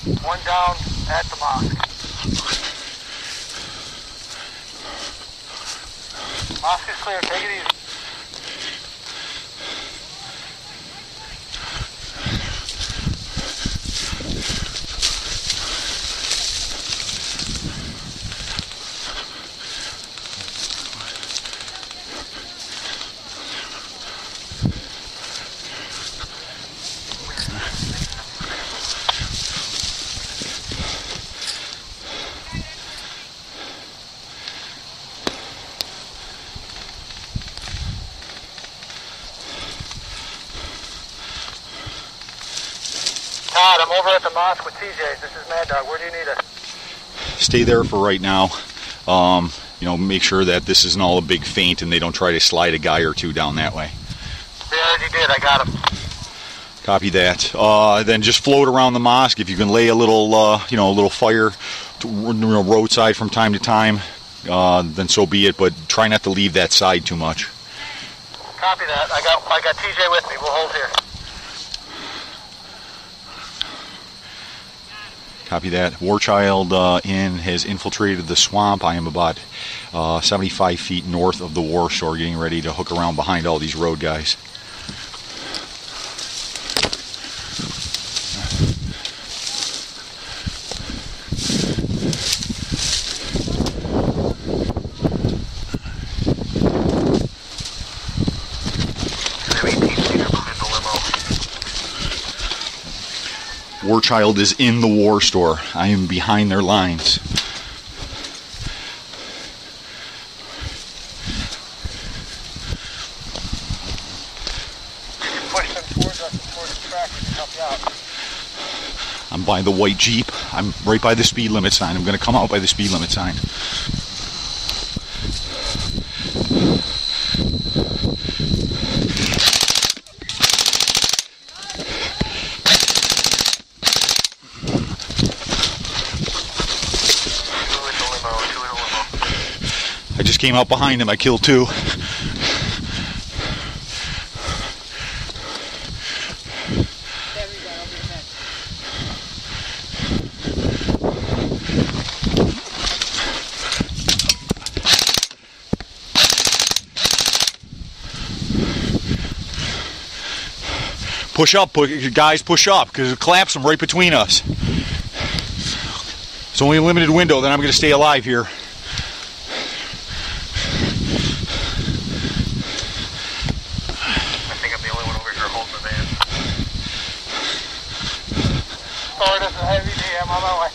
One down at the mosque. Mosque is clear, take it easy. Todd, I'm over at the mosque with TJ's. This is Mad Dog. Where do you need us? Stay there for right now. You know, make sure that this isn't all a big feint and they don't try to slide a guy or two down that way. They already did. I got him. Copy that. Then just float around the mosque. If you can lay a little, you know, a little fire roadside from time to time, then so be it. But try not to leave that side too much. Copy that. I got TJ with me. We'll hold here. Copy that. Warchild has infiltrated the swamp. I am about 75 feet north of the war store, getting ready to hook around behind all these road guys. Warchild is in the war store. I am behind their lines. Push them towards us, towards the track to help you out. I'm by the white Jeep. I'm right by the speed limit sign. I'm going to come out by the speed limit sign. I just came out behind him. I killed two. Push up, guys, push up, because it collapsed them right between us. It's only a limited window, then I'm going to stay alive here. I think I'm the only one over here holding the van. Sorry, this is heavy D. I'm on my way.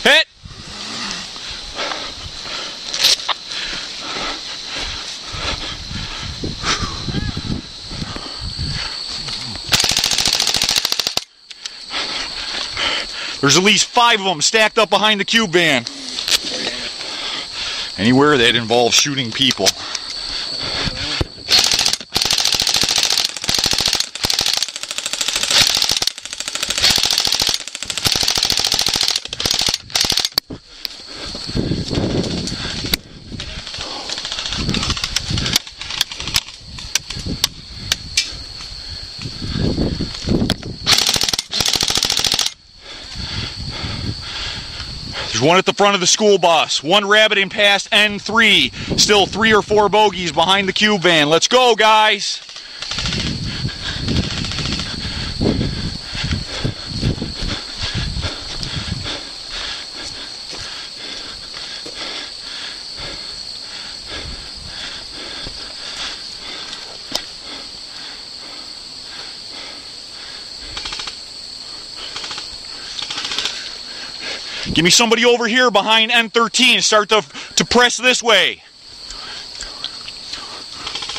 Hit! There's at least 5 of them stacked up behind the cube van. Anywhere that involves shooting people. There's one at the front of the school bus. One rabbiting past N3. Still 3 or 4 bogeys behind the cube van. Let's go, guys. Give me somebody over here behind N13. Start to press this way.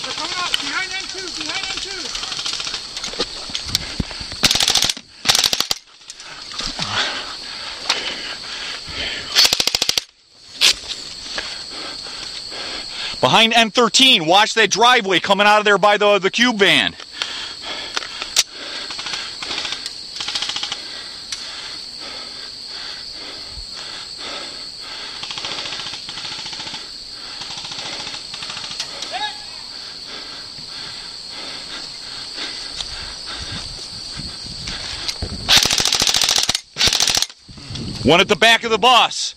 They're coming up behind N2, behind N2. Behind N13. Watch that driveway coming out of there by the cube van. One at the back of the bus.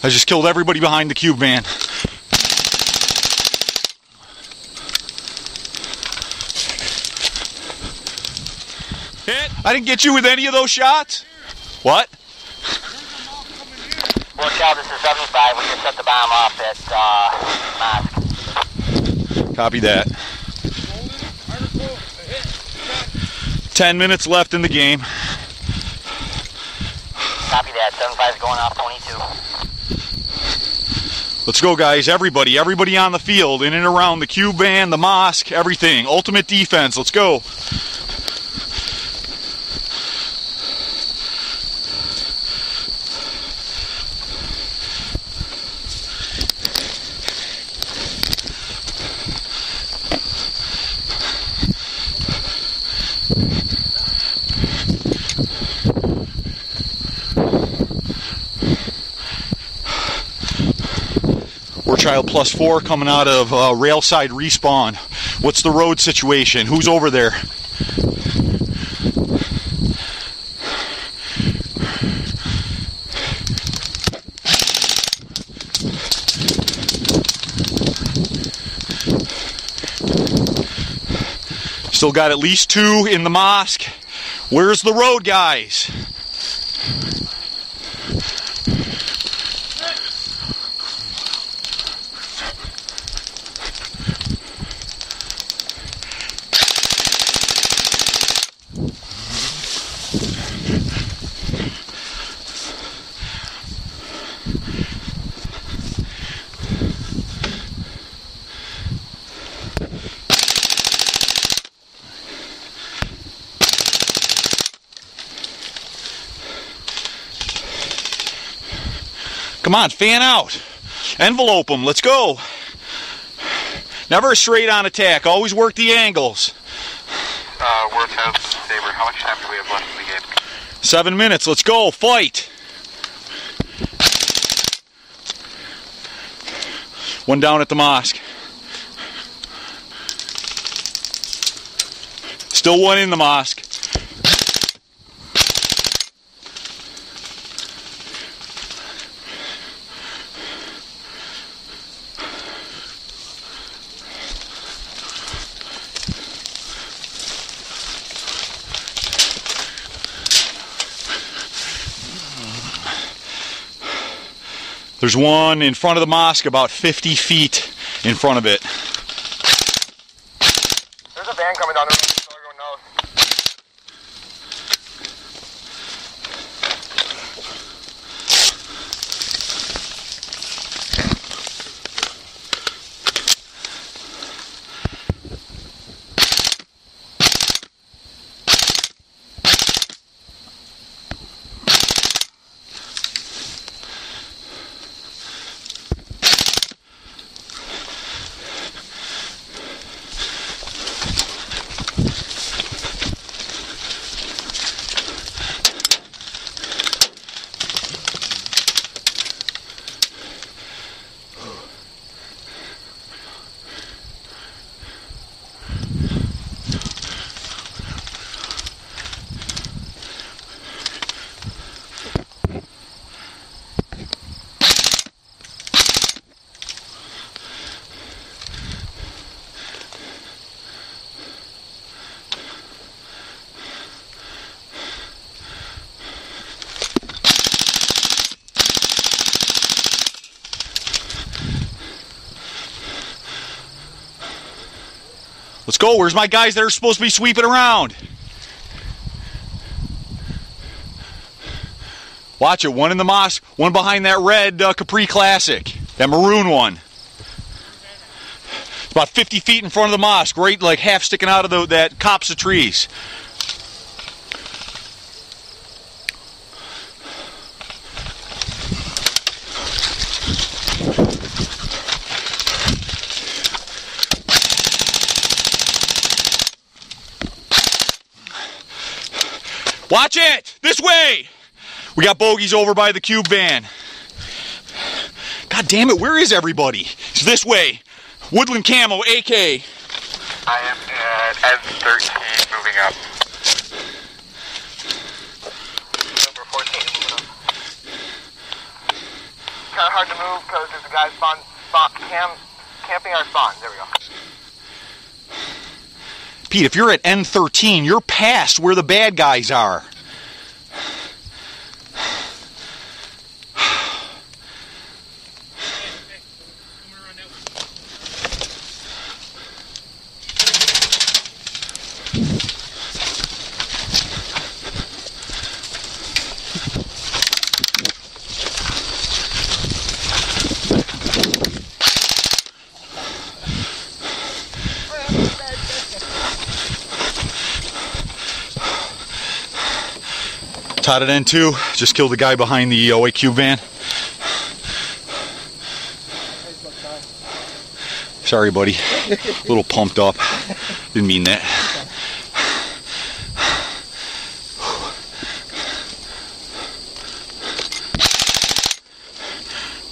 I just killed everybody behind the cube van. Hit. I didn't get you with any of those shots? What? Watch out, this is 75. We just set the bomb off at Mosque. Copy that. 10 minutes left in the game. Copy that. 75 is going off 22. Let's go, guys. Everybody on the field, in and around the cube van, the mosque, everything. Ultimate defense. Let's go. Child +4 coming out of railside respawn. What's the road situation? Who's over there? Still got at least 2 in the mosque. Where's the road, guys? Come on, fan out. Envelope them. Let's go. Never a straight on attack. Always work the angles. We're 10th Saber. How much time do we have left in the game? 7 minutes. Let's go. Fight. One down at the mosque. Still one in the mosque. There's one in front of the mosque about 50 feet in front of it. There's a van coming down the road, so everyone knows. Let's go. Where's my guys that are supposed to be sweeping around? Watch it. One in the mosque. One behind that red Capri Classic. That maroon one. About 50 feet in front of the mosque. Right, like half sticking out of that copse of trees. Watch it! This way! We got bogeys over by the cube van. God damn it, where is everybody? It's this way. Woodland Camo, AK. I am at N13 moving up. Number 14 moving up. Kind of hard to move because there's a guy camping our spawn. There we go. Pete, if you're at N13, you're past where the bad guys are. Todd at N2, just killed the guy behind the OA cube van. Sorry, buddy. A little pumped up. Didn't mean that.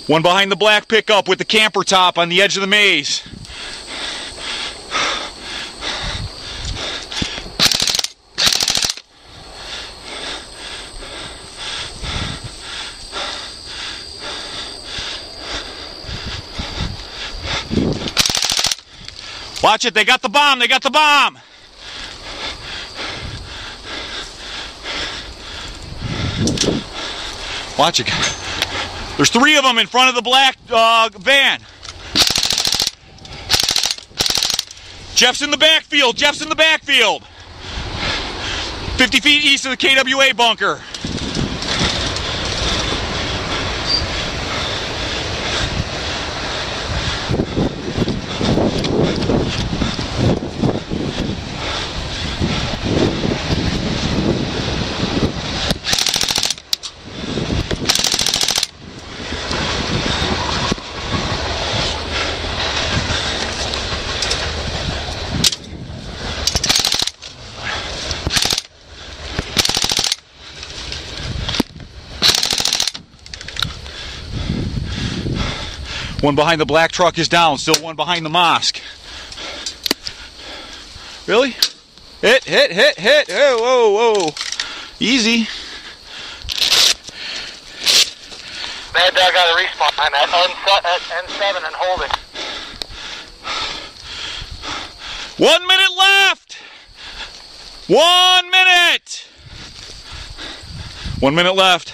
One behind the black pickup with the camper top on the edge of the maze. Watch it, they got the bomb, they got the bomb! Watch it. There's 3 of them in front of the black van. Jeff's in the backfield, Jeff's in the backfield. 50 feet east of the KWA bunker. One behind the black truck is down. Still one behind the mosque. Really? Hit. Oh, whoa. Easy. Mad Dog got a respawn at N7 and holding. 1 minute left. 1 minute. 1 minute left.